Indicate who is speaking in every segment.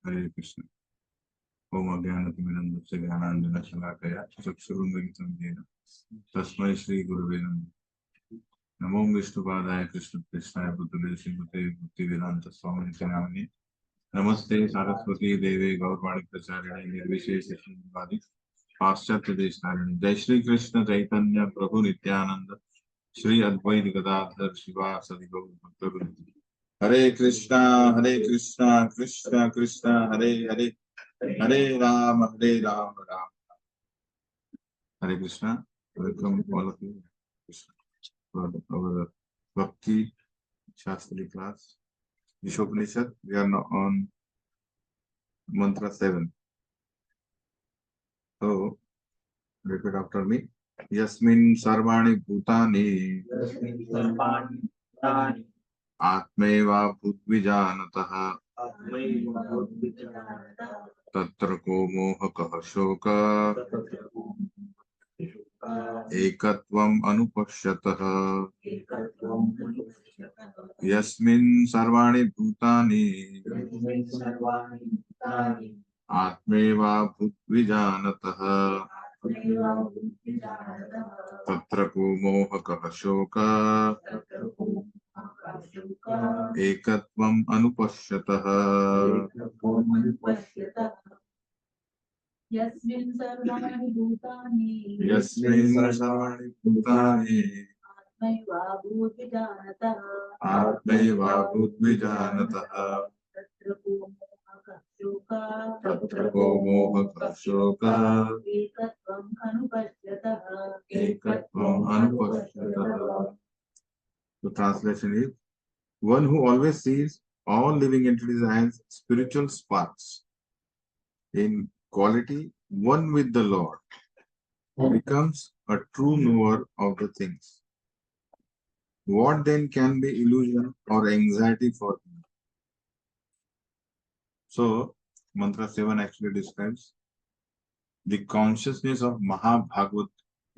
Speaker 1: Hare Krishna. Om Ajnanatimidandasya Jnananjana Shalakaya Chakshurunvalitam Jena Tasmai Shri Gurave Namaha. Namo Vishnupadaya Krishna Krishnaya Bhutale Srimate Bhaktivedanta Swami Nityanamani. Namaste Saraswati Deve Gaurvani Pracharine Nirvishesha Srimadi Paschatya Deshnarine. Jai Shri Krishna Chaitanya Prabhu Nityananda Shri Advaita Gadadhar Shiva Sadi Gaur Bhakta. Hare Krishna, Krishna Krishna, Hare Hare, Hare Rama, Rama. Hare Krishna. Welcome all of you for our Bhakti Shastri class. Ishopanishad. We are now on mantra 7. So, repeat after me. Yasmin sarvani bhutani Atmeva bhutvijanatah Tatra ko mohakah shoka Ekatvam anupashyatah Yasmin sarvani bhutani Atmeva bhutvijanatah Tatra ko mohakah shoka Ekatvam anupashyatah
Speaker 2: Yasmin sarvani bhutani
Speaker 1: Atmaiva bhutvijanatah Tatra ko mohakah shoka
Speaker 2: Ekatvam
Speaker 1: anupashyatah. The translation is, one who always sees all living entities as spiritual sparks, in quality one with the Lord, becomes a true knower of the things. What then can be illusion or anxiety for him? So, Mantra 7 actually describes the consciousness of Mahabhagavat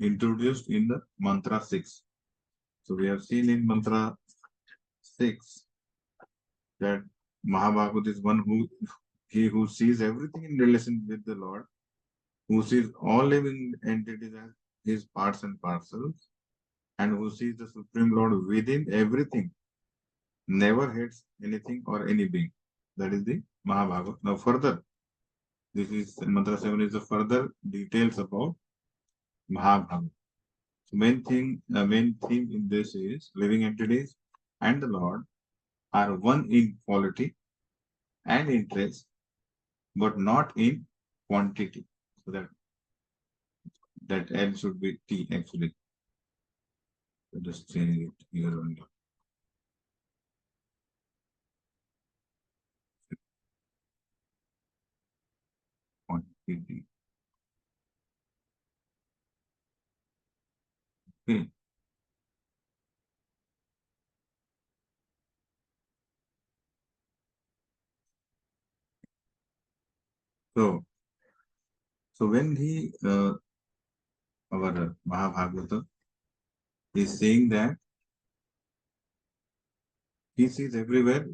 Speaker 1: introduced in the Mantra 6. So, we have seen in Mantra 6 that Mahabhagavat is one who sees everything in relation with the Lord, who sees all living entities as his parts and parcels, and who sees the Supreme Lord within everything, never hates anything or any being. That is the Mahabhagavat. Now further, this is Mantra 7 is the further details about Mahabhagavat. So main theme in this is living entities and the Lord are one in quality and interest, but not in quantity. So that L should be T actually. So just change it here only. Quantity. Okay. So when our Mahabhagavata is saying that he sees everywhere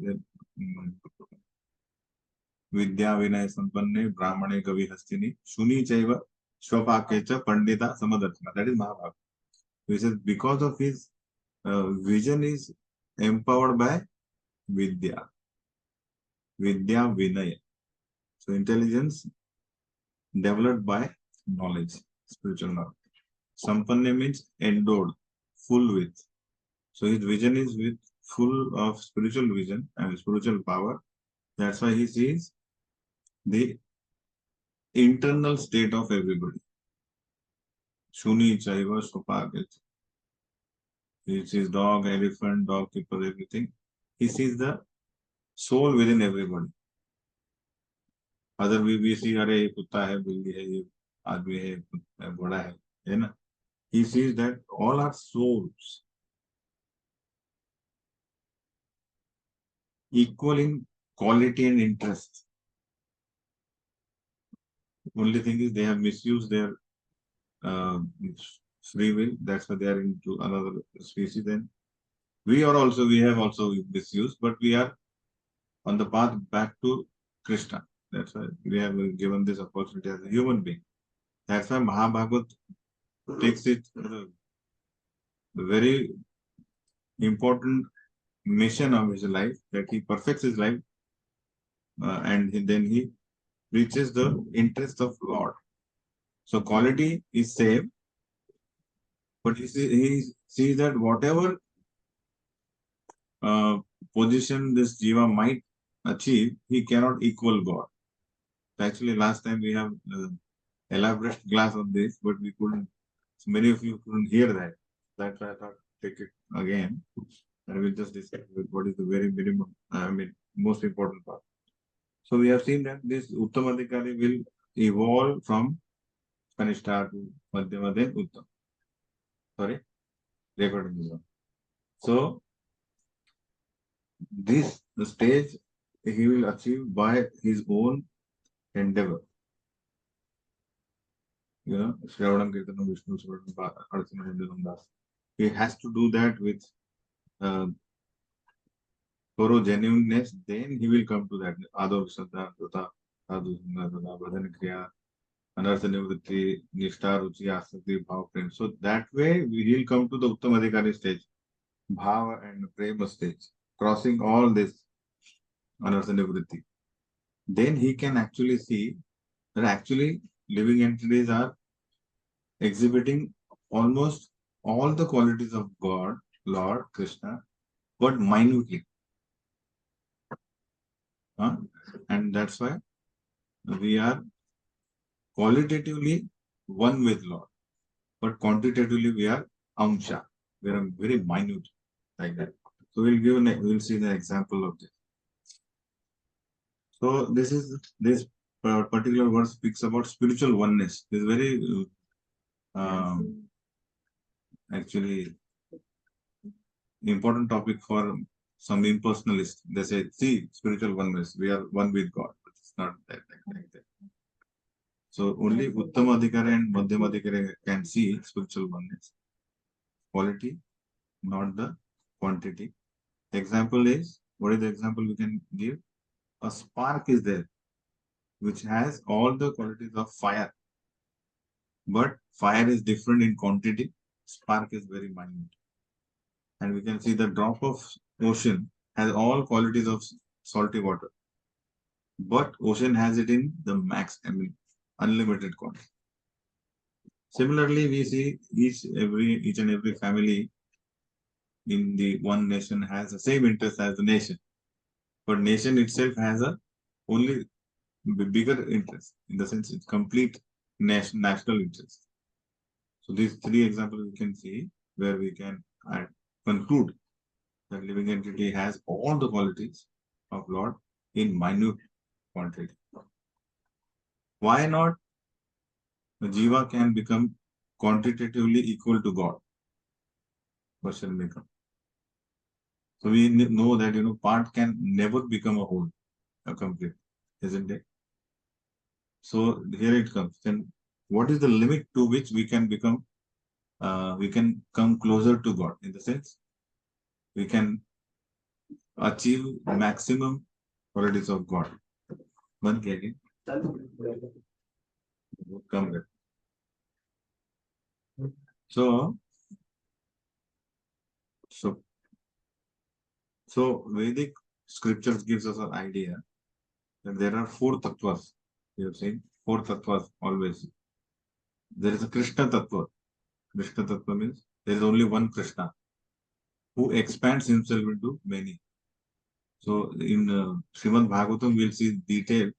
Speaker 1: Vidya Vinay Sampanne Brahmane Kavi Hastini Shuni Chaiva Shwapakecha Pandita Samadarshana. That is Mahabhagavata. He says because of his vision is empowered by Vidya. Vidya Vinaya. So intelligence developed by knowledge, spiritual knowledge. Sampanne means endowed, full with. So his vision is with full of spiritual vision and spiritual power. That's why he sees the internal state of everybody. Shuni, Chaiva, Sopaget. He sees dog, elephant, dog keeper, everything. He sees the soul within everybody. Other we see, अरे ये कुत्ता है, बिल्ली है, ये आदमी है, बड़ा है ना? He sees that all are souls, equal in quality and interest. Only thing is they have misused their free will. That's why they are into another species. Then we have also misused, but we are on the path back to Krishna. That's why we have given this opportunity as a human being. That's why Mahabhagavad takes it as a very important mission of his life, that he perfects his life and then he reaches the interest of Lord. So quality is same, but he sees that whatever position this jiva might achieve, he cannot equal God. Actually, last time we have elaborate class on this, but we couldn't. So many of you couldn't hear that. That's why I thought take it again. I will just discuss what is the very minimum, most important part. So we have seen that this Uttamadhikari will evolve from Kanishta to Madhyama, then Uttam. Sorry, recording is on. So this the stage he will achieve by his own endeavor. You know, Shravanam Kirtanam Vishnu Swaranam Arthanam Das. He has to do that with thorough genuineness, then he will come to that. Adav Shraddha, Dutta, Sadhu, Dada, Badhan Kriya, Anartha Nivritti, Nishta, Ruchi, Asakti, Bhav, Prem. So that way we will come to the Uttam Adhikari stage, Bhava and Prema stage, crossing all this Anartha Nivritti. Then he can actually see that actually living entities are exhibiting almost all the qualities of God, Lord, Krishna, but minutely. And that's why we are qualitatively one with Lord, but quantitatively we are amsha. We are very minute like that. So we'll see the example of this. So this particular verse speaks about spiritual oneness. This is very actually important topic for some impersonalists. They say, see, spiritual oneness. We are one with God, but it's not that like that. So only Uttama Adhikari and Madhyama Adhikari can see spiritual oneness. Quality, not the quantity. Example is, what is the example we can give? A spark is there, which has all the qualities of fire. But fire is different in quantity. Spark is very minute. And we can see the drop of ocean has all qualities of salty water. But ocean has it in the max, unlimited quantity. Similarly, we see each and every family in the one nation has the same interest as the nation, but nation itself has a only bigger interest, in the sense it's complete national interest. So these three examples we can see where we can conclude that living entity has all the qualities of Lord in minute quantity. Why not the jiva can become quantitatively equal to God? Question may come. So we know that part can never become a whole, a complete, isn't it? So here it comes. Then what is the limit to which we can become? We can come closer to God, in the sense we can achieve maximum qualities of God. One again. Come there. So Vedic scriptures gives us an idea that there are 4 tattvas. You have seen 4 tattvas always. There is a Krishna tattva. Krishna tattva means there is only one Krishna who expands himself into many. So in Srimad Bhagavatam, we'll see detail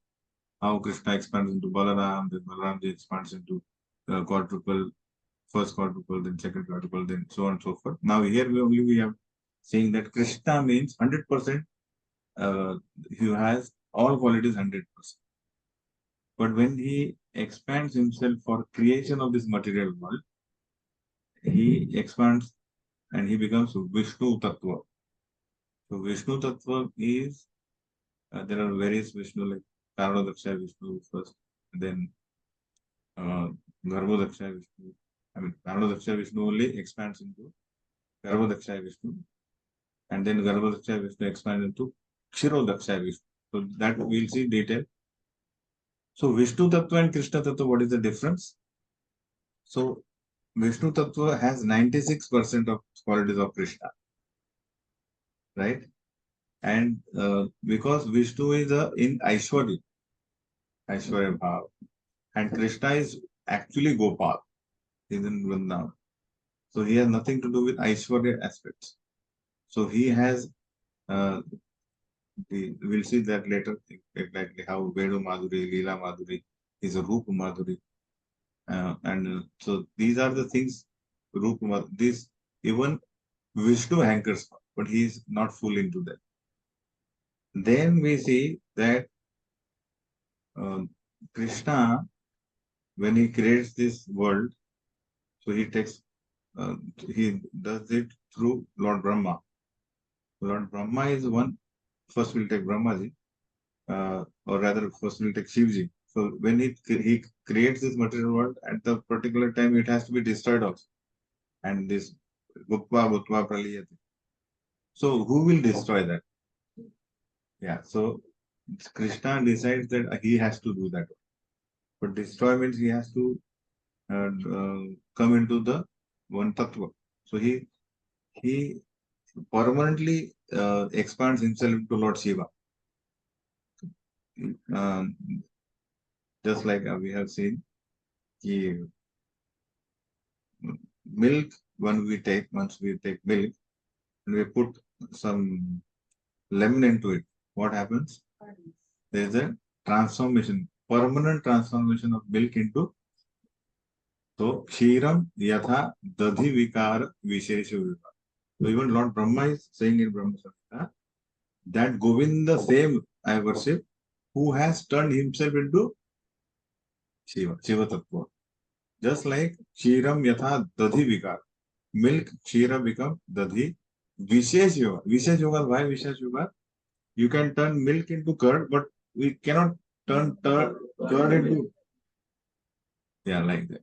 Speaker 1: how Krishna expands into Balaram, then Balaram expands into quadruple, first quadruple, then second quadruple, then so on and so forth. Now here we have saying that Krishna means 100%. He has all qualities 100%. But when he expands himself for creation of this material world, he expands and he becomes Vishnu Tattva. So Vishnu Tattva is, there are various Vishnu, like Karanadaksha Vishnu first, then Garbhodaksha Vishnu. Karanadaksha Vishnu only expands into Garbhodaksha Vishnu, and then Garbhodaksha Vishnu expands into Kshirodaksha Vishnu. So that we'll see detail. So Vishnu Tattva and Krishna Tattva, what is the difference? So Vishnu Tattva has 96% of qualities of Krishna, right? And because Vishnu is in Aishwarya, Aishwarya Bhav, and Krishna is actually Gopal, is in Vrindavan. So he has nothing to do with Aishwarya aspects. So he has, we'll see that later, exactly how Vedu Madhuri, Leela Madhuri is a Rupa Madhuri. And so these are the things, Rupa Madhuri, this even Vishnu hankers for, but he is not full into that. Then we see that Krishna, when he creates this world, so he takes, he does it through Lord Brahma. Lord Brahma is one. First we'll take Brahmaji, or rather first we'll take Shivji. So when he creates this material world, at the particular time it has to be destroyed also. And this Gupva, Bhutva, Praliyati. So who will destroy that? Yeah, so Krishna decides that he has to do that. But destroy means he has to come into the one tattva. So he permanently expands himself into Lord Shiva. Um, just like we have seen, he, milk, once we take milk, and we put some lemon into it, what happens? There is a transformation, permanent transformation of milk into, so Kshiram Yatha Dadhi Vikar Vishesha Vikar. So even Lord Brahma is saying in Brahma Samhita that Govinda same I worship, who has turned himself into Shiva, Shiva Tattva. Just like Kshiram Yatha Dadhi Vikar. Milk, Kshira become Dadhi. Vishesh Yoga. Vishesh Yoga, why Vishesh Yoga? You can turn milk into curd, but we cannot turn curd into, yeah, like that.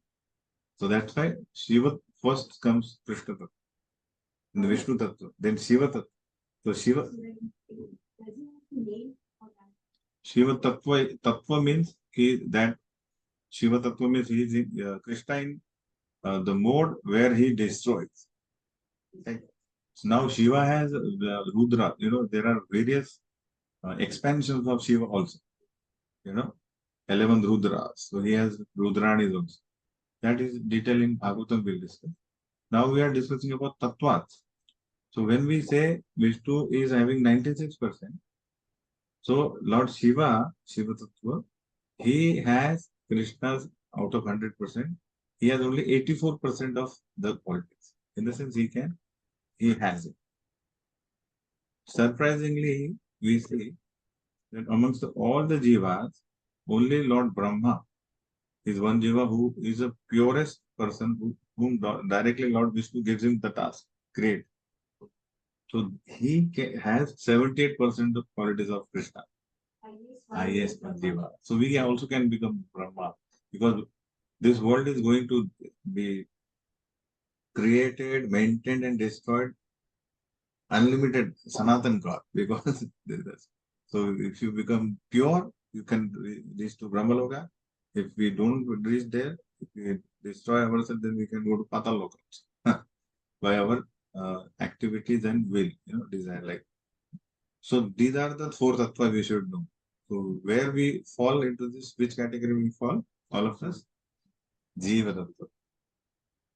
Speaker 1: So that's why Shiva first comes Krishna Tattva, then Vishnu Tattva, then Shiva Tattva. So Shiva Tattva means that Shiva Tattva means he is in Krishna in the mode where he destroys. Right? So now Shiva has Rudra. There are various expansions of Shiva also. 11 Rudras. So he has Rudranis also. That is detailed in Bhagavatam we'll discuss. Now we are discussing about Tattvas. So when we say Vishnu is having 96%, so Lord Shiva, Shiva Tattva, he has Krishna's out of 100%. He has only 84% of the qualities. In the sense he has it. Surprisingly, we see that amongst all the jivas, only Lord Brahma is one jiva who is the purest person, whom directly Lord Vishnu gives him the task. Great. So he has 78% of qualities of Krishna. Highest jiva. So we also can become Brahma, because this world is going to be created, maintained, and destroyed unlimited Sanatan God, because so if you become pure, you can reach to Brahmaloka. If we don't reach there, if we destroy ourselves, then we can go to Pataloka by our activities and will, desire. Like, so these are the four tattva we should know. So where we fall into this, which category we fall? All of us, Jiva Tattva.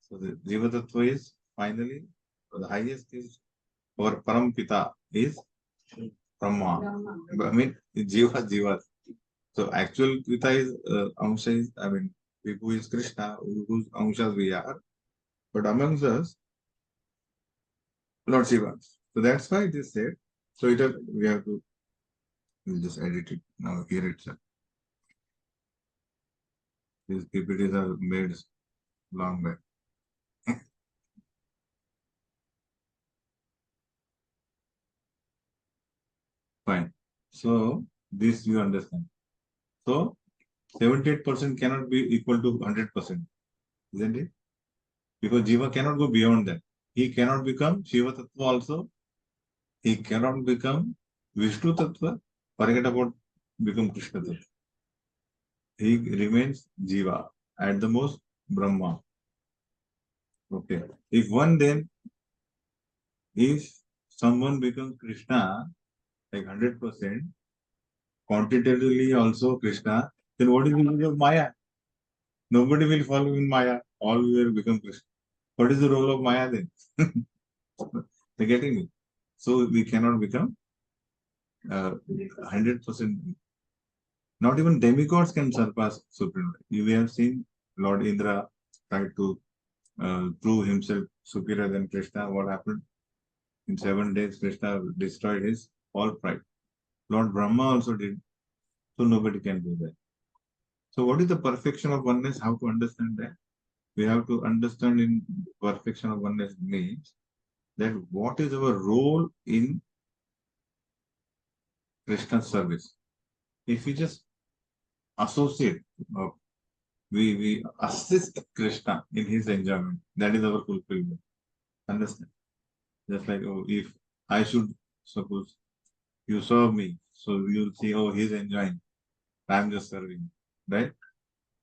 Speaker 1: So the Jiva Tattva is finally, the highest is our Param Pita is Brahma. I mean, Jiva. So actual Pita is Amsha is, Vibhu is Krishna, whose Amshas we are. But amongst us, Lord Shiva. So that's why it is said. So we have to, we'll just edit it now here itself. These PPTs are made long back. Fine. So this you understand. So 78% cannot be equal to 100%, isn't it? Because Jiva cannot go beyond that. He cannot become Shiva Tattva also. He cannot become Vishnu Tattva. Forget about become Krishna Tattva. he remains Jiva, at the most Brahma. Okay. If someone becomes Krishna, like 100%, quantitatively also Krishna, then what is the use of Maya? Nobody will follow in Maya. All will become Krishna. What is the role of Maya then? You're getting me? So we cannot become 100%. Not even demigods can surpass Supreme. We have seen Lord Indra try to prove himself superior than Krishna. What happened? In 7 days, Krishna destroyed his all pride. Lord Brahma also did. So nobody can do that. So what is the perfection of oneness? How to understand that? We have to understand in perfection of oneness means that what is our role in Krishna's service. If we just associate, we assist Krishna in his enjoyment, that is our fulfillment. Understand? Just like, oh, if I should suppose you serve me, so you'll see, oh, he's enjoying, I'm just serving, right?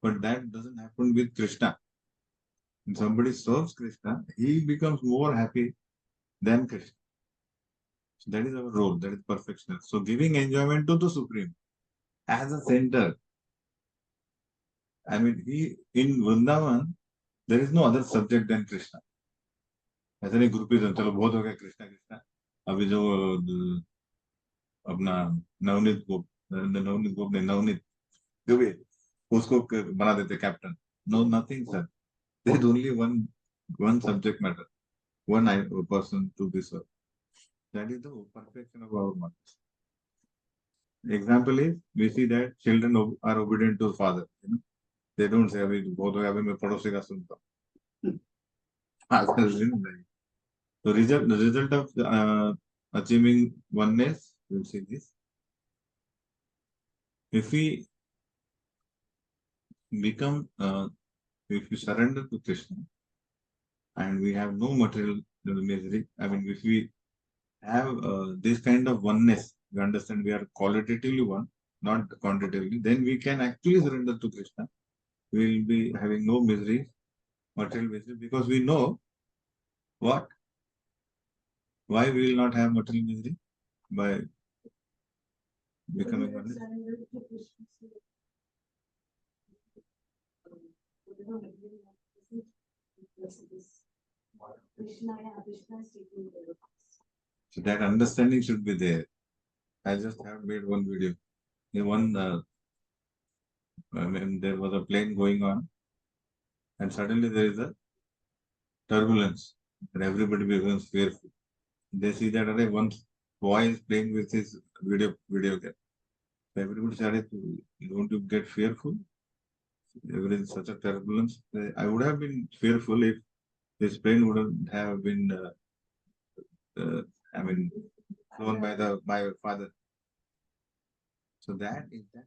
Speaker 1: But that doesn't happen with Krishna. When somebody serves Krishna, he becomes more happy than Krishna. So that is our role, that is perfection. So giving enjoyment to the Supreme as a center. I mean, in Vrindavan, there is no other subject than Krishna. ऐसा नहीं groupism चलो बहुत हो गया कृष्णा कृष्णा अभी जो अपना नवनीत गोप ने नवनीत जो भी उसको बना देते captain no nothing sir there is only one subject matter one person to be served. That is the perfection of our mother. Example is we see that children are obedient to father. You know? They don't say अभी बहुत हो गया अभी मैं पड़ोसी का सुनता हूँ. So the result of achieving oneness, we'll see this. If we become, if we surrender to Krishna and we have no material misery, I mean, if we have this kind of oneness, we understand we are qualitatively one, not quantitatively, then we can actually surrender to Krishna. We will be having no misery, material misery, because we know what? Why we will not have material misery? By becoming oneness. So that understanding should be there. I just have made one video. In one, I mean, there was a plane going on, and suddenly there is a turbulence, and everybody becomes fearful. They see that one boy is playing with his video game. So everybody started to, don't you get fearful? There is such a turbulence. I would have been fearful if this plane wouldn't have been, I mean, flown by my father. So that is that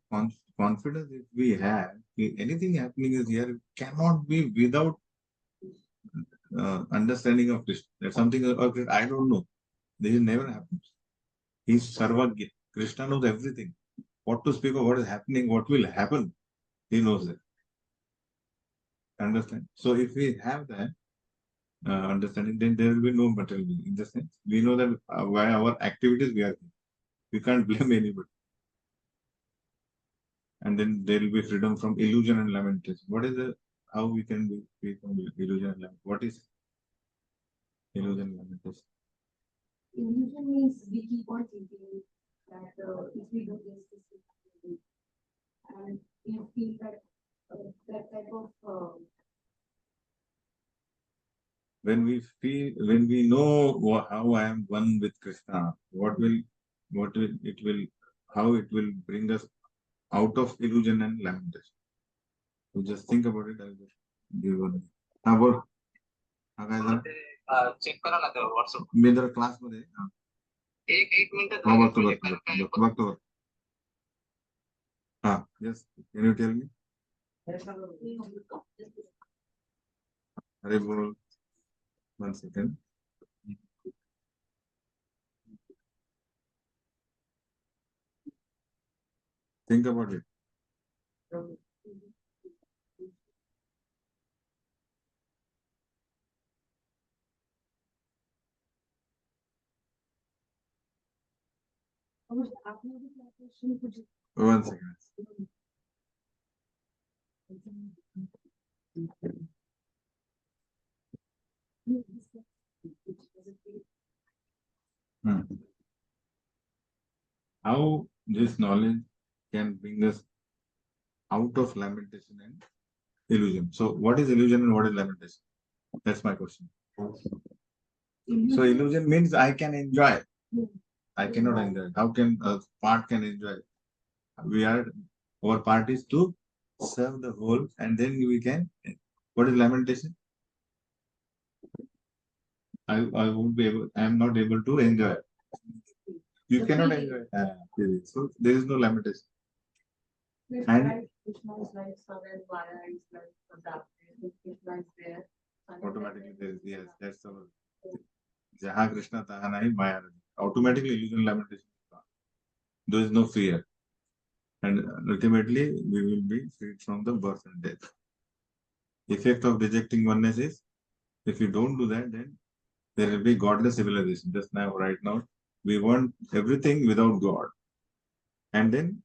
Speaker 1: confidence if we have, anything happening is here cannot be without understanding of Krishna. That's something I don't know. This never happens. He's Sarvagya. Krishna knows everything. What to speak of, what is happening, what will happen, he knows it. Understand? So if we have that understanding, then there will be no material in the sense. We know that by our activities we are here. We can't blame anybody. And then there will be freedom from illusion and lamentation. What is the how we can be free from illusion and lamentation? What is illusion and lamentation?
Speaker 2: Illusion means we keep on thinking that if we do this, this will happen. And we feel that that type of
Speaker 1: when we know how I am one with Krishna, how it will bring us out of illusion and lamentation. So just think about it. I'll just give one. How about
Speaker 3: check करा ना WhatsApp
Speaker 1: मी जरा class मध्ये
Speaker 3: एक minute
Speaker 1: बघतो हा yes can you tell me अरे बोल 1 second think about it
Speaker 2: आपने भी क्या क्वेश्चन पूछा?
Speaker 1: 1 second. Hmm. How this knowledge can bring us out of lamentation and illusion? So, what is illusion and what is lamentation? That's my question. So, illusion means I can enjoy. I cannot enjoy. How can a part can enjoy? We are our part is to serve the whole, and then we can. What is lamentation? I won't be able. I am not able to enjoy. You cannot enjoy. So there is no lamentation. And
Speaker 2: Krishna's life, Saran Maya is like adapted. Krishna is there.
Speaker 1: automatically there is, yes, that's our Jaha Krishna Taha Nahi Maya Rahi. Automatically illusion lamentation is gone. There is no fear. And ultimately we will be freed from the birth and death. Effect of rejecting oneness is if you don't do that, then there will be godless civilization. Just now, right now, we want everything without God. And then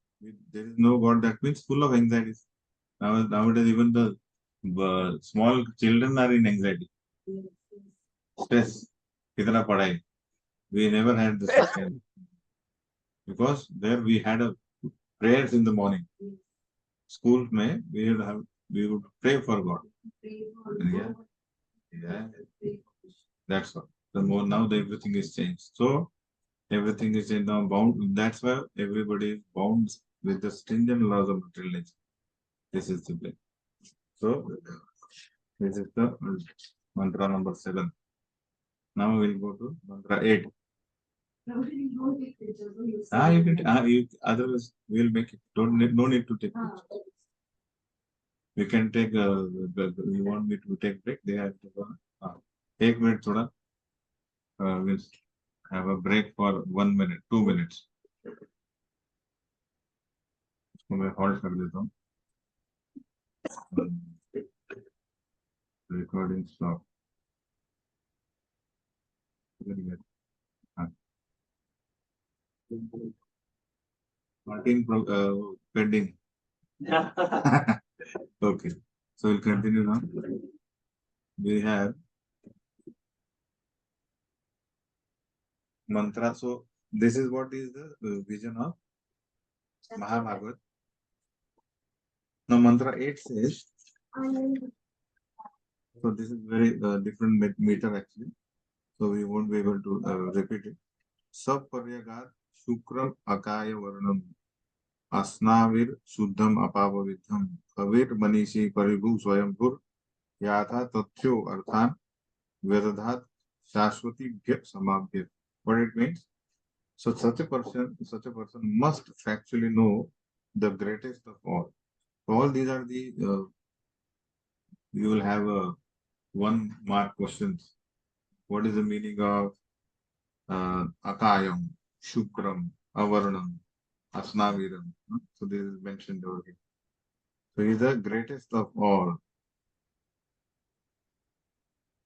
Speaker 1: there is no God, that means full of anxieties. Nowadays, even the small children are in anxiety. Stress. Kitna padhai. We never had this kind. Because there we had a prayers in the morning. School mein we would pray for God. Yeah. Yeah. That's all. The more now everything is changed. So everything is in now bound. That's why everybody is bound with the stringent laws of material nature. This is the way. So this is the mantra number 7. Now we'll go to mantra 8.
Speaker 2: Nobody don't take pictures. So you
Speaker 1: You can. You, otherwise, we'll make it. No need to take pictures. We can take. You want me to take break? They have to. Take minute, thoda. We'll have a break for 1 minute, 2 minutes. इसको मैं halt कर देता हूँ. Recording stop. Very good. Martin pending. Okay. So we'll continue now. We have mantra. So this is what is the vision of Mahabharata. Now mantra 8 says, so this is very different meter actually. So we won't be able to repeat it. Sab paryagar shukram akaya varnam asnavir shuddham apavavidham avir manishi paribhu swayambhur yatha tathyo arthan vedadhat shashwati bhya samabhya. What it means? So such a person must factually know the greatest of all. All these are the you will have a 1 mark questions. What is the meaning of akayam, shukram, avarnam, asnaviram? So this is mentioned over here. So he is the greatest of all.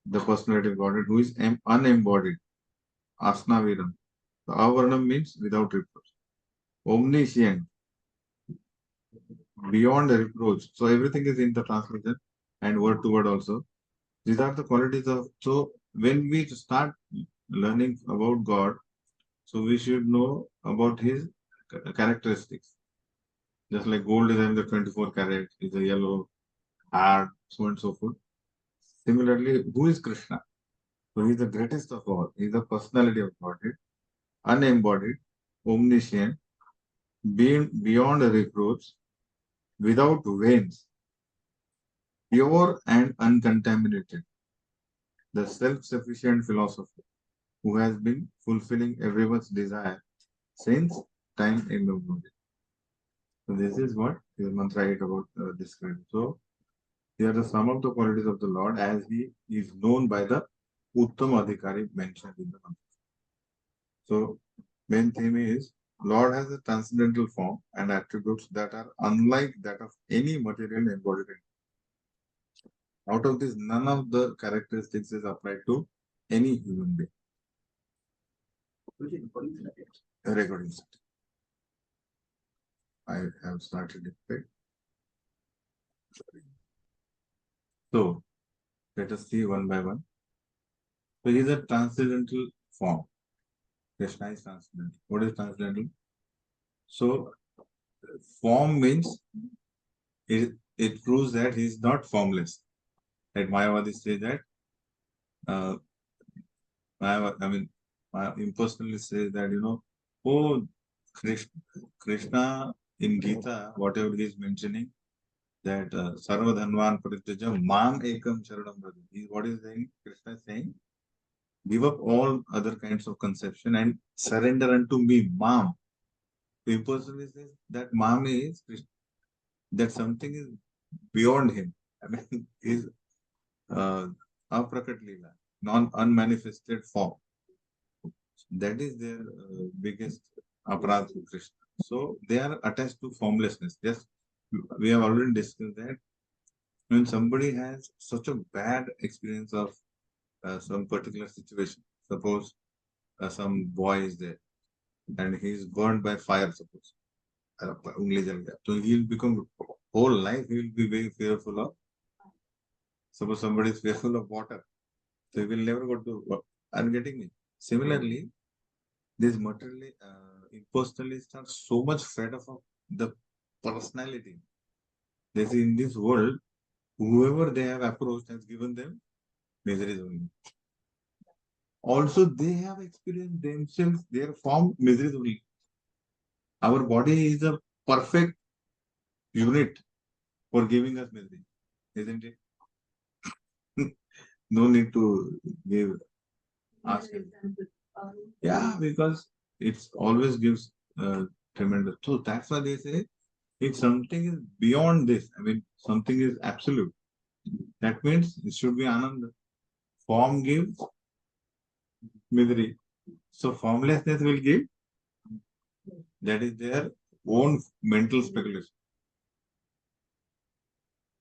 Speaker 1: The personality of Godhead who is unembodied. Asnaviram. The avarnam means without reproach. Omniscient. Beyond the reproach. So everything is in the translation and word to word also. These are the qualities of. So when we start learning about God, so we should know about his characteristics. Just like gold is having the 24 karat, is a yellow, hard, so on and so forth. Similarly, who is Krishna? So he is the greatest of all. He is the personality of Godhead, unembodied, omniscient, being beyond reproach, without veins, pure and uncontaminated, the self-sufficient philosopher who has been fulfilling everyone's desire since time immemorial. So this is what the mantra 8 about described. So here are the sum of the qualities of the Lord as he is known by the Uttam Adhikari mentioned in the mantra. So main theme is Lord has a transcendental form and attributes that are unlike that of any material embodied. Out of this, none of the characteristics is applied to any human being. Recording. I have started it. So let us see one by one. So he is a transcendental form. Krishna is transcendental. What is transcendental? So form means it proves that he is not formless. Like Mayavadi say that uh, impersonally say that, oh, Krishna in Gita, whatever he is mentioning, that Sarva Dhanvan Parityaja Mam Ekam Sharanam Braja. What is saying? Krishna is saying, give up all other kinds of conception and surrender unto me, Mam. Impersonally says that Mam is that something is beyond him. I mean, is aprakat lila, non-unmanifested form. That is their biggest aparadh to Krishna. So they are attached to formlessness. Just we have already discussed that when somebody has such a bad experience of some particular situation, suppose some boy is there and he is burned by fire, suppose. So he will become whole life he will be very fearful of. Suppose somebody is fearful of water, so he will never go to water. I'm getting me. Similarly, these materially impersonalists are so much fed up of the personality. They see in this world, whoever they have approached has given them miseries only. Also, they have experienced themselves, their form miseries only. Our body is a perfect unit for giving us misery, isn't it? No need to give ask. Yeah, because it always gives tremendous. So that's why they say if something is beyond this, I mean, something is absolute, that means it should be Ananda. Form gives misery. So formlessness will give, that is their own mental speculation.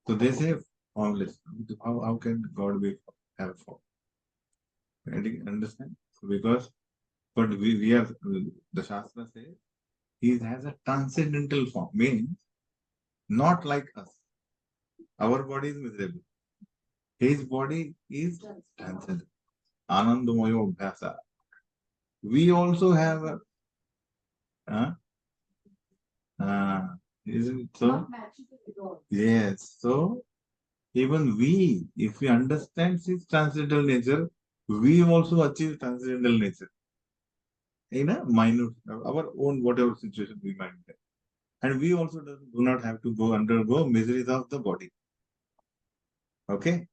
Speaker 1: So they say formless. How can God be have form? Understand? Because, but we are, the Shastra says, he has a transcendental form, means not like us. Our body is miserable. His body is transcendental. Anandamayo Bhyasa. We also have a, isn't it so?
Speaker 2: Not magical at all.
Speaker 1: Yes. So even we, if we understand his transcendental nature, we also achieve transcendental nature in a minute, our own whatever situation we might have. And we also do not have to go undergo miseries of the body. Okay.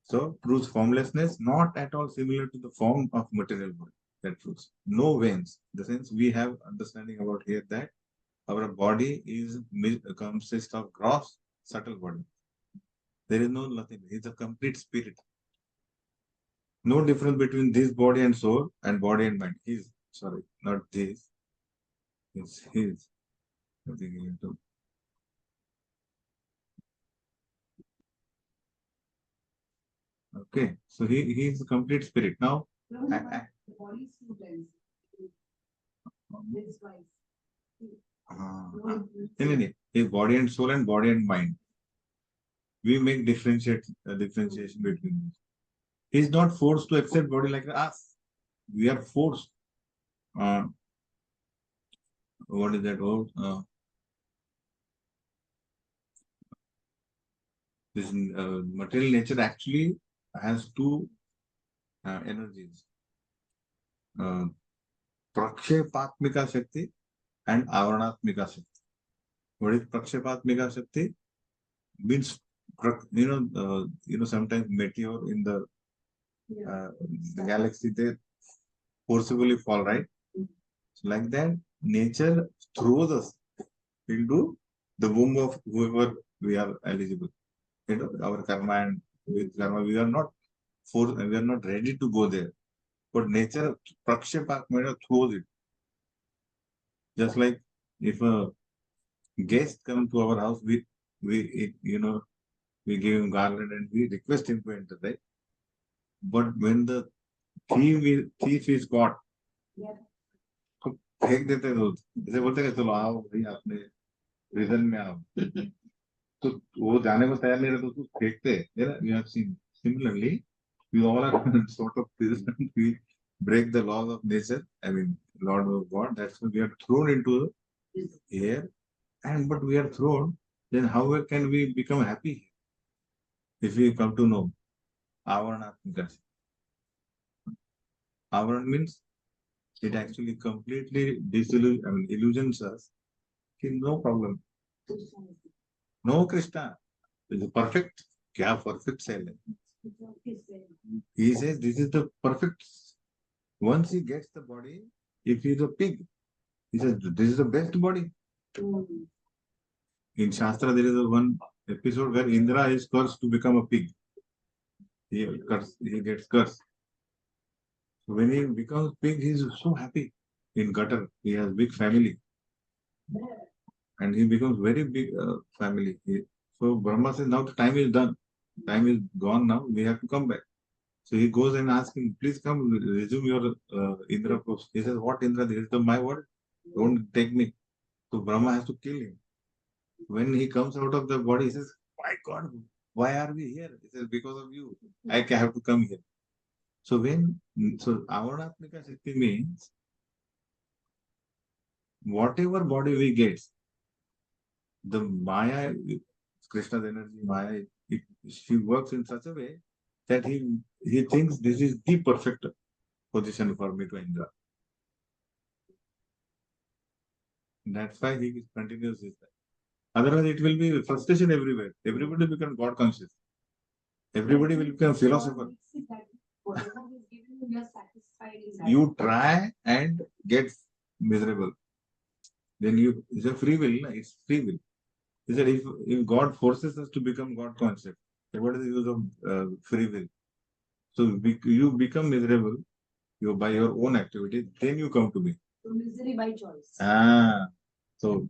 Speaker 1: So proves formlessness, not at all similar to the form of material body. That proves no veins. The sense we have understanding about here that our body is consists of gross, subtle body. There is no nothing. It's a complete spirit. No difference between this body and soul and body and mind. His, sorry, not this. It's his. Nothing into. Okay, so he is a complete spirit. Now,
Speaker 2: No, no, but the body is two times. It's twice.
Speaker 1: his body and soul and body and mind. We make differentiation between these. He is not forced to accept body like us. We are forced. What is that word? This material nature actually has two energies. Prakshepatmika Shakti and Avaranatmika Shakti. What is Prakshepatmika Shakti? Means, sometimes meteor in the galaxy, they forcibly fall, right? So like that, nature throws us into the womb of whoever we are eligible. Our karma, and with karma, we are not ready to go there. But nature, Prakshepak throws it. Just like if a guest comes to our house, we give him garland and we request him to enter, right? But when the thief is caught,
Speaker 2: Yeah.
Speaker 1: फेंक देते हैं दूध, जैसे बोलते हैं चलो आओ भाई आपने प्रिजन में आओ, तो वो जाने को तैयार नहीं रहता, उसको फेंकते हैं ना। You have seen similarly we all are sort of prison. We break the laws of nature, I mean Lord of God, that's why we are thrown into the air. And but we are thrown, then how can we become happy if we come to know avaranaatmika? Avaran means it actually completely disillusions, I mean illusions us. Okay, no problem, no Krishna is perfect. Kya perfect cell hai? He says this is the perfect. Once he gets the body, if he is a pig, he says this is the best body. In Shastra, there is a one episode where Indra is cursed to become a pig. He gets cursed. So when he becomes pig, he is so happy. In gutter, he has big family, and he becomes very big family. So Brahma says, now the time is done. Time is gone now. We have to come back. So he goes and asks him, please come resume your Indra post. He says, what Indra? This is my word. Don't take me. So Brahma has to kill him. When he comes out of the body, he says, my God, why are we here? He says, because of you. I have to come here. So Avaratmika Shakti means whatever body we get, the Maya, Krishna's energy, Maya, she works in such a way that he thinks this is the perfect position for me to enjoy. That's why he continues this. Otherwise, it will be frustration everywhere. Everybody becomes God conscious. Everybody will become philosopher. You try and get miserable. Then it's a free will. It's free will. He said, if God forces us to become God conscious, what is the use of free will? So you become miserable by your own activity, then you come to me.
Speaker 2: So misery by choice.
Speaker 1: So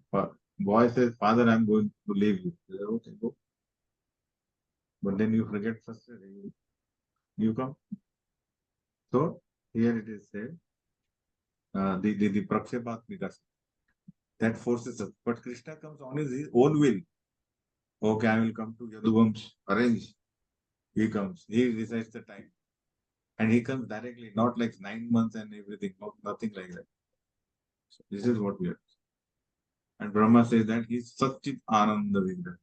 Speaker 1: boy says, Father, I'm going to leave you. He said, okay, go. But then you forget first, you come. So here it is said, the Prakshepat that forces us. But Krishna comes on his own will. Okay, I will come to Yaduvamsh, arrange. He comes, he decides the time. And he comes directly, not like 9 months and everything, nothing like that. So this is what we are. And Brahma says that he is Satchit Ananda Vigraha.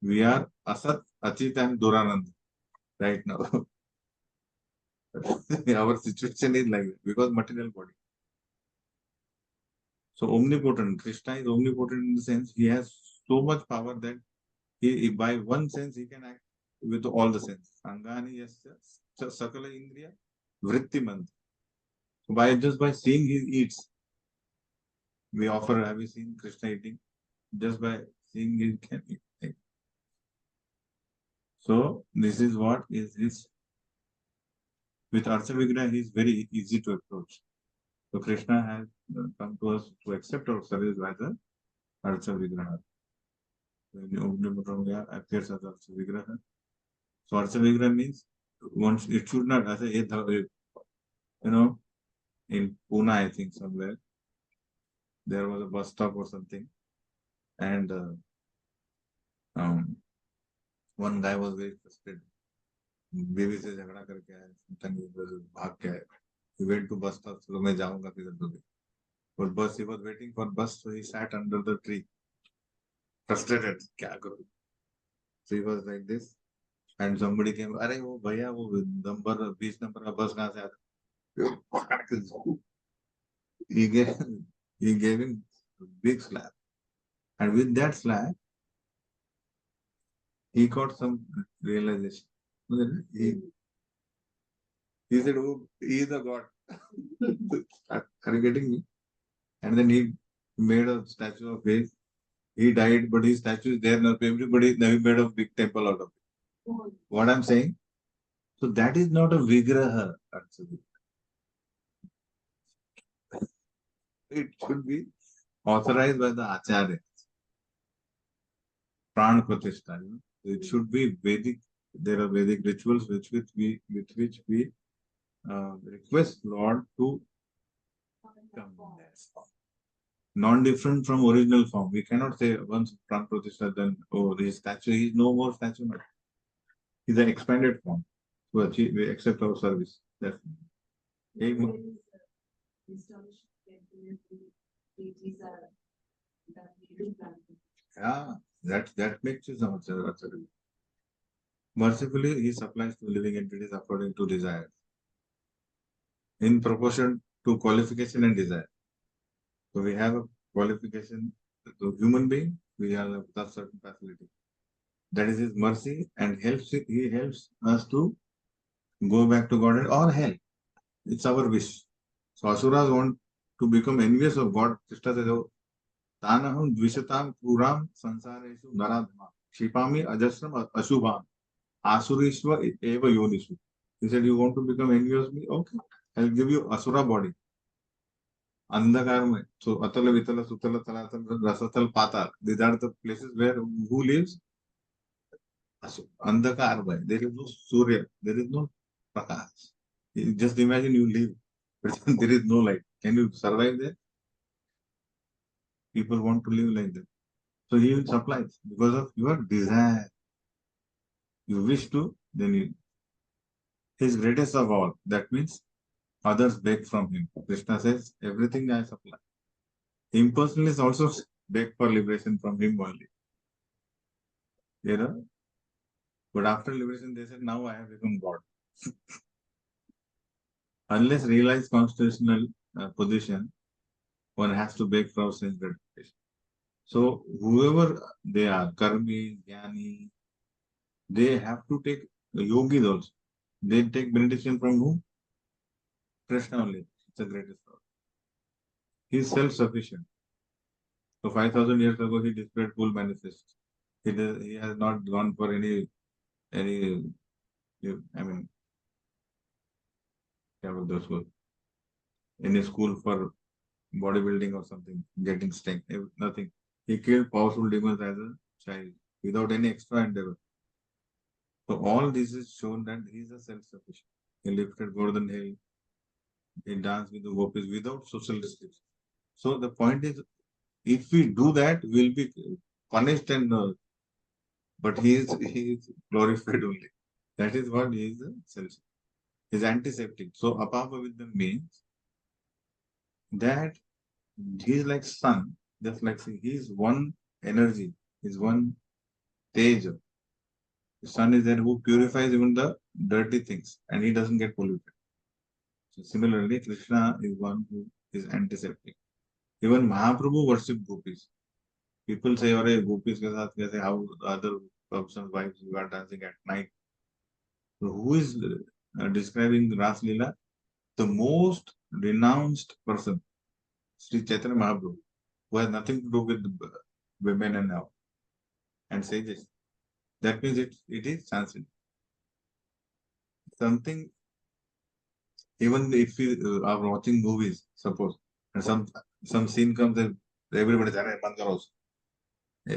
Speaker 1: We are Asat, Achit and Duranand right now. Our situation is like that because material body. So omnipotent, Krishna is omnipotent in the sense he has so much power that he by one sense he can act with all the senses. Angani yasya sakala indriya vrittimant. Just by seeing he eats, we offer. Have you seen Krishna eating? Just by seeing he can eat. So this is what is his. With Archa Vigraha, he is very easy to approach. So Krishna has come to us to accept our service as a Archa Vigraha. When Omnipotent appears as Archa Vigraha. So Archa Vigraha means once it should not, as a, in Pune, I think somewhere, there was a bus stop or something. And one guy was very frustrated. Baby से झगड़ा करके आया, भाग के आया. He went to bus stop, so मैं जाऊंगा किधर तो. But bus, he was waiting for bus, so he sat under the tree. Frustrated, क्या करूं? So he was like this, and somebody came. अरे वो भैया वो नंबर 20 नंबर का बस कहाँ से आता? He gave him a big slap, and with that slap, he got some realization. He said, "Oh, he is a god." Are you getting me? And then he made a statue of his. He died, but his statue is there now. Everybody made a big temple out of it. What I'm saying? So that is not a vigraha, actually. It should be authorized by the acharya. Pran pratishtha. It should be Vedic. There are Vedic rituals with which we request Lord to Come in that form. Non-different from original form. We cannot say once Pran Pratishtha, then, oh, this statue is no more statue. No. He's an expanded form to achieve, we accept our service. That's Amen. Yeah, that makes you so much. Mercifully, he supplies to living entities according to desire, in proportion to qualification and desire. So we have a qualification to human being, we have a certain facility. That is his mercy, and he helps us to go back to God or hell. It's our wish. So Asuras want to become envious of God. Krishna says, "Oh, Tanaham Dvishatam Puram Sansareshu Naradhma Shipami Ajasram Ashubham Asurishwa Eva Yonishu." He said, "You want to become envious of me? Okay, I'll give you Asura body. Andhakarma. So Atala Vitala Sutala Talatal Rasatal Patal. These are the places where who lives? Andhakarma. There is no Surya. There is no Prakash. Just imagine you live, but there is no light. Can you survive there? People want to live like that. So he will supply because of your desire. You wish to, then you. His greatest of all. That means others beg from him. Krishna says, everything I supply. Impersonalists also beg for liberation from him only. You know? But after liberation, they said, now I have become God. Unless realized constitutional position, one has to beg for sense gratification. So whoever they are, karmi, jnani, they have to take yogis also. They take benediction from whom? Krishna only. It's the greatest Lord. He is self-sufficient. So 5,000 years ago, he displayed full manifest. He has not gone for any, I mean, any school for bodybuilding or something, getting strength, nothing. He killed powerful demons as a child without any extra endeavor. So all this is shown that he is a self-sufficient. He lifted Golden Hill. He danced with the gopis without social restrictions. So the point is, if we do that, we'll be punished and but he is glorified only. That is what he is self. He is antiseptic. So apapa with them means that he is like sun, just like he is one energy, is one stage. The sun is there who purifies even the dirty things and he doesn't get polluted. So similarly, Krishna is one who is antiseptic. Even Mahaprabhu worshipped gopis. People say, "Arey gopis ke saath kaise, how other persons' wives you are dancing at night." So who is describing Ras Leela? The most renounced person, Sri Chaitanya Mahaprabhu, who has nothing to do with women and sages. That means it is Sanskrit. Something, even if we are watching movies, suppose, and some scene comes and everybody says,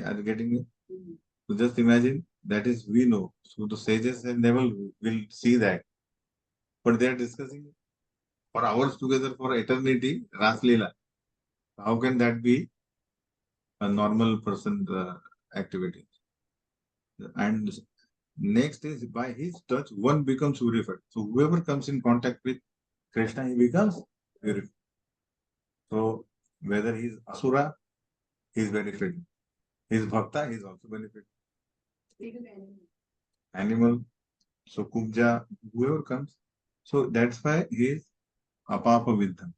Speaker 1: are you getting me? So just imagine, that is we know. So the sages and never will see that. But they are discussing for hours together for eternity, Ras Leela. How can that be a normal person activity? And next is by his touch, one becomes purified. So whoever comes in contact with Krishna, he becomes purified. So whether he is Asura, he is benefited. He is Bhakta, he is also benefited. Animal, so Kubja, whoever comes. So that's why he is Apapa with them.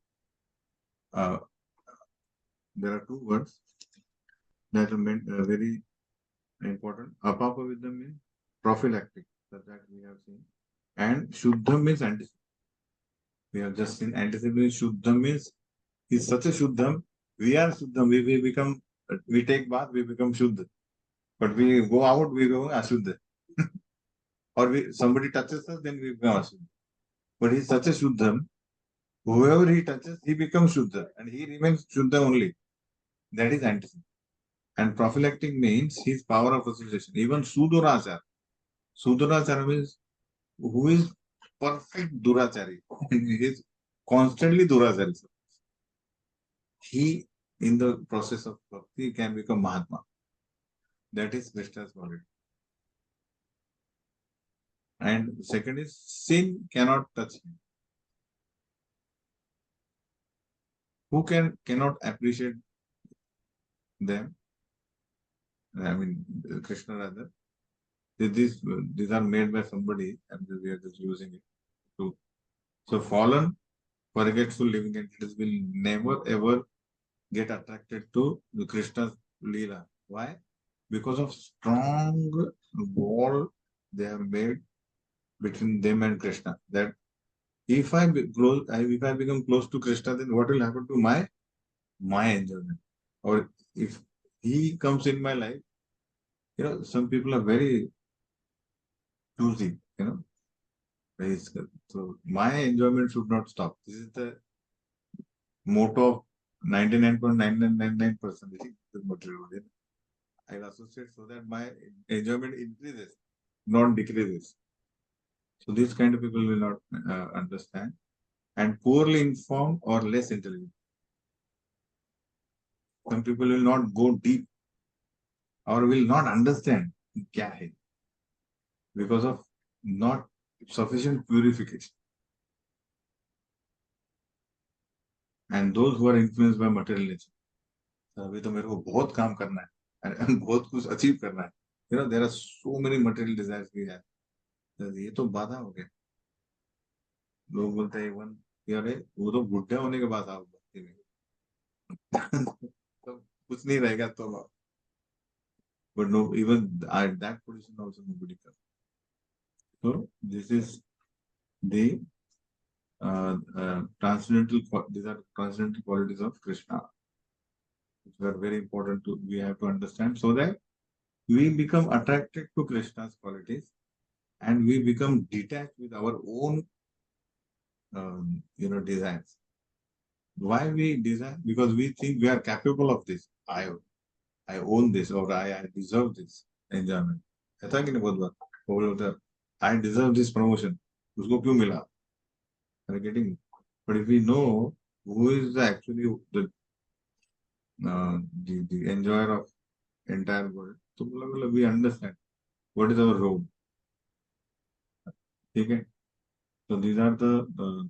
Speaker 1: There are two words that are meant very important. Apapa with them means prophylactic, that we have seen. And Shuddha means anticipation. We have just seen anticipation. Shuddha means he's such a Shuddham. We are Shuddham. We take bath, we become Shuddha. But we go out, we go Ashuddha. Or somebody touches us, then we become Ashuddha. But he's such a Shuddham. Whoever he touches, he becomes Shuddha. And he remains Shuddha only. That is anticipation. And prophylactic means his power of association. Even Sudurachara. Sudurachara means who is perfect Durachari. He is constantly Durachari. he, in the process of bhakti, can become Mahatma. That is Krishna's quality. And second is sin cannot touch him. Who cannot appreciate them? I mean, Krishna rather. These are made by somebody, and we are just using it to. So fallen, forgetful living entities will never ever get attracted to the Krishna's Leela. Why? Because of strong wall they have made between them and Krishna. That if if I become close to Krishna, then what will happen to my enjoyment? Or if he comes in my life, some people are very choosy, very skilled. So my enjoyment should not stop. This is the motto of 99.9999% the material. I'll associate so that my enjoyment increases, not decreases. So these kind of people will not understand, and poorly informed or less intelligent. Some people will not go deep or will not understand kya hai because of not sufficient purification. And those who are influenced by material nature. अभी तो मेरे को बहुत काम करना है, बहुत कुछ अचीव करना है. There are so many material desires we have. ये तो बाधा हो गया. लोग बोलते हैं इवन यार वो तो बुढ़े होने के बाद आप भक्ति में तो कुछ नहीं रहेगा तो but no, even at that position also nobody comes. So this is the transcendental. These are transcendental qualities of Krishna, which are very important to we have to understand, so that we become attracted to Krishna's qualities, and we become detached with our own desires. Why we desire? Because we think we are capable of this. I own this, or I deserve this enjoyment. ऐसा कि नहीं बहुत बार वो बोलता है I deserve this promotion. उसको क्यों मिला? Are you getting me? But if we know who is actually the enjoyer of entire world, so we understand what is our role. Okay? So these are the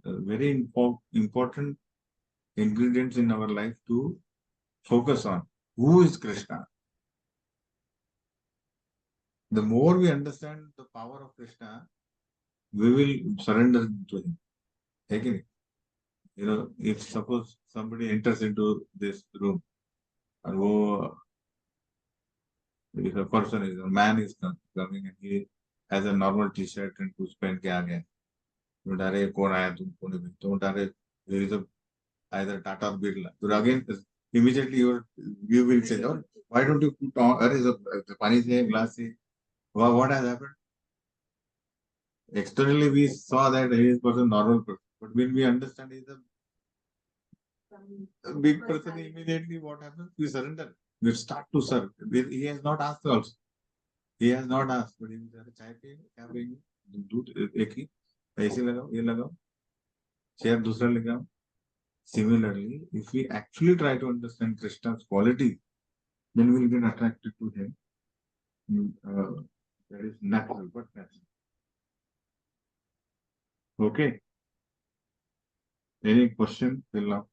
Speaker 1: very important ingredients in our life to focus on. Who is Krishna? The more we understand the power of Krishna, we will surrender to him. Okay? If suppose somebody enters into this room, and if a man is coming and he has a normal t-shirt and कुछ पहन के आ गया, तो डारे कौन आया तुमको नहीं, तो डारे there is either Tata or Birla. So again, immediately you will say, oh, why don't you put on? The pani se glass se. What has happened? Externally, we saw that he is a normal person, but when we understand he is a big person, immediately what happens? We surrender. We start to serve. He has not asked also. He has not asked, but he will say, चाय पिएंगे, क्या पिएंगे? दूध एक ही, ऐसे लगाओ, ये लगाओ, चेयर दूसरा लगाओ. Similarly, if we actually try to understand Krishna's quality, then we will get attracted to him. That is natural, but natural. Okay. Any question till now?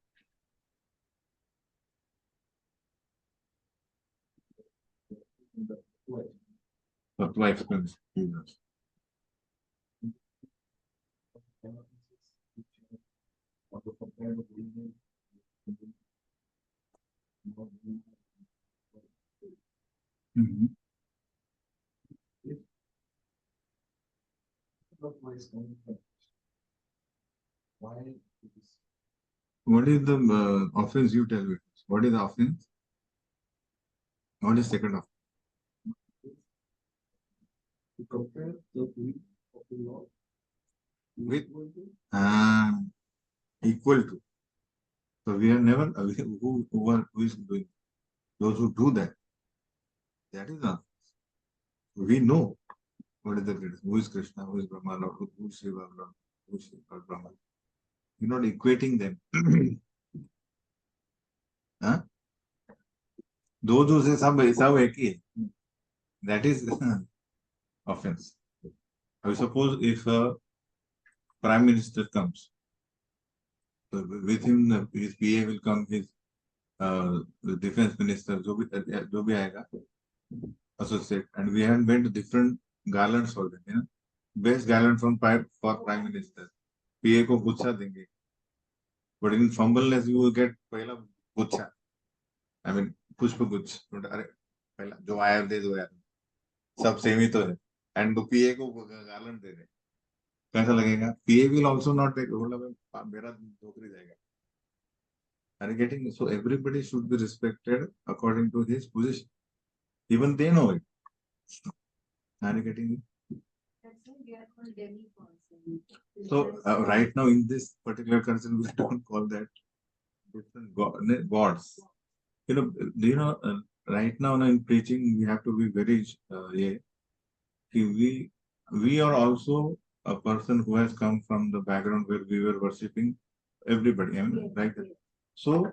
Speaker 1: Supply expense. Mhm. What is the offense you tell me? What is the offense? What is second offense? To compare the will of the Lord with equal to. So we are never who is doing those who do that. That is not. We know what is the greatest. Who is Krishna? Who is Brahma? Lord? Who is Shiva? Lord? Who is Shiva? Brahma? You're not equating them. हाँ? दो जो से सब एक ही है. That is offense. I suppose if a prime minister comes, so with him his PA will come, his the defense minister, जो भी आएगा, associate, and we have made different garlands for them. You know, best garland from for prime minister. PA को गुच्छा देंगे. But in fumbleness you will get पहला गुच्छा. I mean पुष्प गुच्छ. अरे पहला जो आया दे दो यार. सब सेम ही तो है. And तो PA को garland दे रहे. कैसा लगेगा? PA will also not take. मतलब मेरा नौकरी जाएगा. Are you getting? So everybody should be respected according to his position. Even they know it. Are you getting it?
Speaker 2: That's why we are called demigods.
Speaker 1: So right now in this particular concern, we don't call that different gods. You know, do you know? Right now, in preaching, we have to be very yeah. We are also a person who has come from the background where we were worshipping everybody. I mean, right? So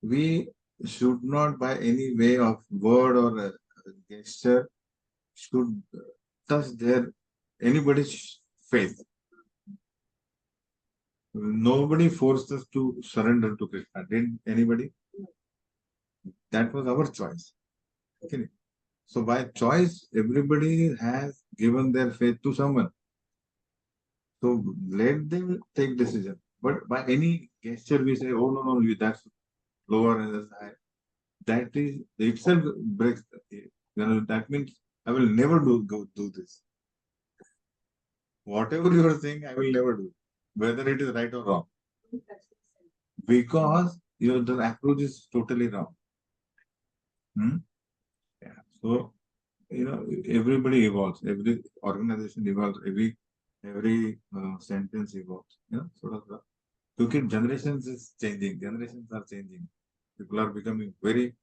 Speaker 1: we should not, by any way of word or a gesture, should touch their anybody's faith. Nobody forced us to surrender to Krishna. Did anybody? That was our choice. Okay. So by choice, everybody has given their faith to someone. So let them take decision. But by any gesture, we say, "Oh no, that's lower and that's high." That is itself breaks. That means I will never do this. Whatever you are saying, I will never do, whether it is right or wrong, because the approach is totally wrong. Yeah. So everybody evolves, every organization evolves, every sentence evolves. Sort of. Because generations is changing, generations are changing. People are becoming very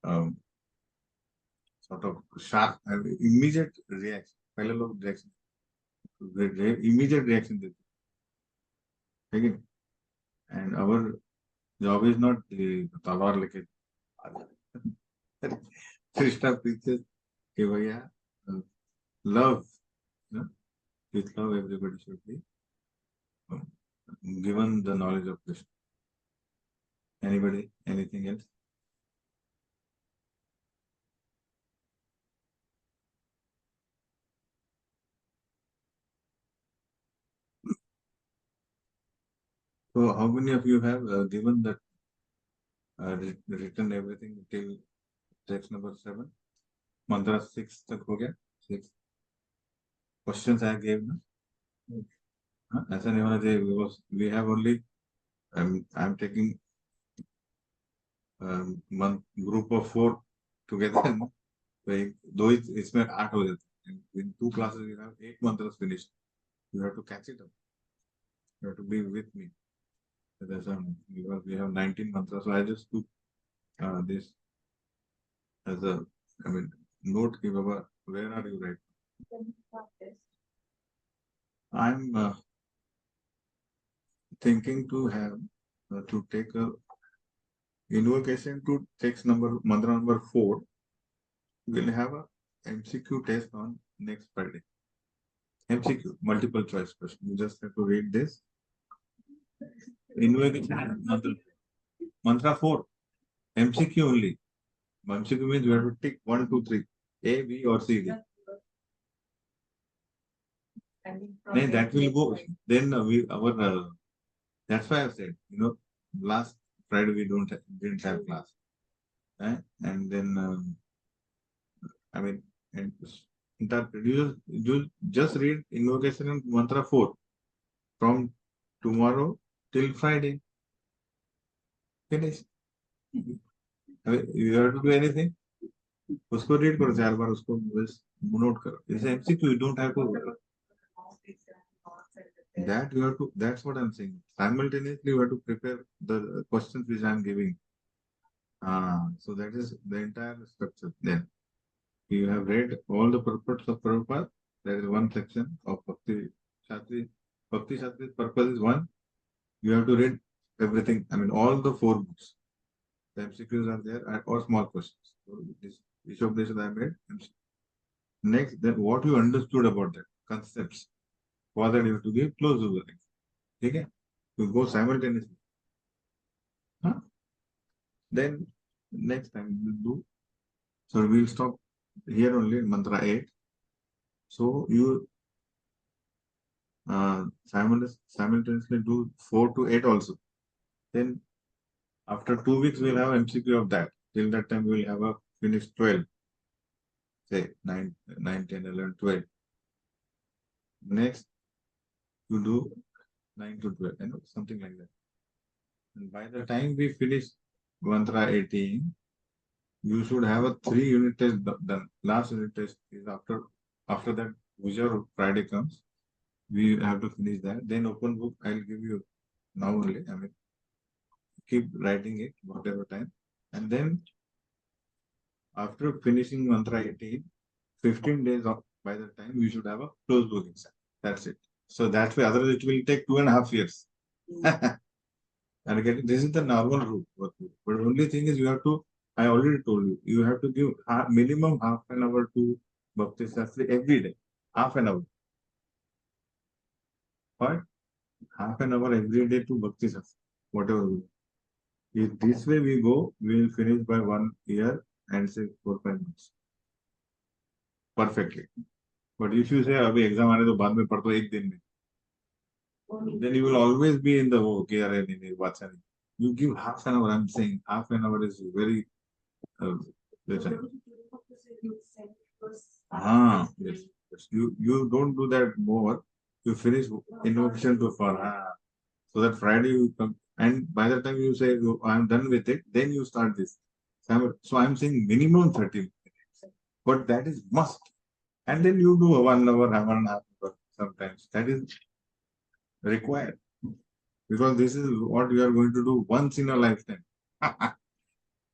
Speaker 1: sort of sharp and immediate reaction. पहले लोग reaction, immediate reaction देते. Okay? And our job is not तलवार लेके. Krishna preaches कि भैया love, with love everybody should be given the knowledge of Krishna. Anybody? Anything else? So how many of you have given that written everything till text number 7? Mantra 6 तक हो गया? 6 questions I gave ना? ऐसा नहीं होना चाहिए because we have only I'm taking one group of 4 together. तो दो इसमें 8 हो जाते हैं. In 2 classes we have 8 mantras finished. You have to catch it up. You have to be with me. Because we have 19 mantras, so I just took this as a note. Baba, where are you right now? I'm thinking to have to take a invocation to text mantra number 4. We'll have a MCQ test on next Friday. MCQ, multiple choice question. You just have to read this. Invocation mantra 4. MCQ only. MCQ means you have to tick 1, 2, 3. A, B or C, D. Then that will go. Then that's why I said, last Friday we didn't have class. And then, and interpret. You just read invocation and mantra 4 from tomorrow till Friday. Finish. You have to do anything. उसको read करो 4 बार, उसको बस note करो. जैसे MCQ, you don't have to. That you have to. That's what I'm saying. Simultaneously, you have to prepare the questions which I'm giving. So that is the entire structure. Then you have read all the purports of Prabhupada. There is one section of Bhakti Shastri. Bhakti Shastri's purpose is one. You have to read everything. All the 4 books. The MCQs are there or small questions. So this Ishopanishad I made MCQ. Next, then what you understood about that concepts. For that you have to give close to the next. Okay? You go simultaneously. Huh? Then next time we'll do. So we'll stop here only in mantra 8. So you simultaneously do 4 to 8 also. Then after 2 weeks we'll have MCQ of that. Till that time we'll have a finished 12. Say 9, 10, 11, 12. Next you do 9 to 12, something like that. And by the time we finish mantra 18, you should have a 3 unit test done. Last unit test is after that, whichever Friday comes, we have to finish that. Then open book, I'll give you now only. I mean, keep writing it whatever time. And then after finishing mantra 18, 15 days by the time we should have a closed book exam. That's it. So that way, otherwise it will take 2.5 years. And again, this is the normal route. But only thing is you have to, I already told you, you have to give minimum half an hour to Bhakti Shastri every day. Half an hour. But half an hour every day to Bhakti Shastri. Whatever we do. If this way we go, we will finish by 1 year and say 4-5 months. Perfectly. But if you say, abhi exam aane to baad mein padh to ek din mein, then you will always be in the okay, you give half an hour. I'm saying half an hour is very yes. Yes. You don't do that more. You finish invocation to for so that Friday you come, and by the time you say I'm done with it, then you start this. So I'm saying minimum 30 minutes, but that is must. And then you do a 1 hour, 1.5 hour sometimes. That is required. Because this is what you are going to do once in a lifetime. I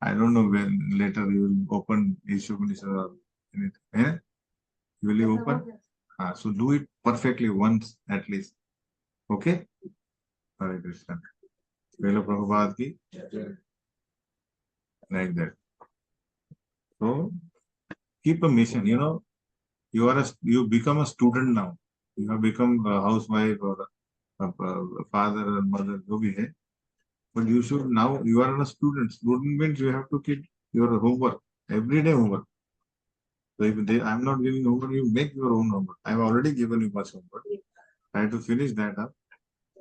Speaker 1: don't know when later you will open Ishopanishad or anything. Eh? Will you open? So do it perfectly once at least. Okay? Hare Krishna. Vela Prabhupada ki. Like that. So keep a mission. You become a student now. You have become a housewife or a father or mother. But you should now, you are a student. Student means you have to keep your homework, everyday homework. So if I'm not giving homework, you make your own homework. I've already given you much homework. Try to finish that up.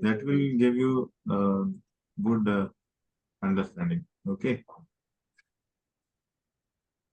Speaker 1: That will give you good understanding. Okay.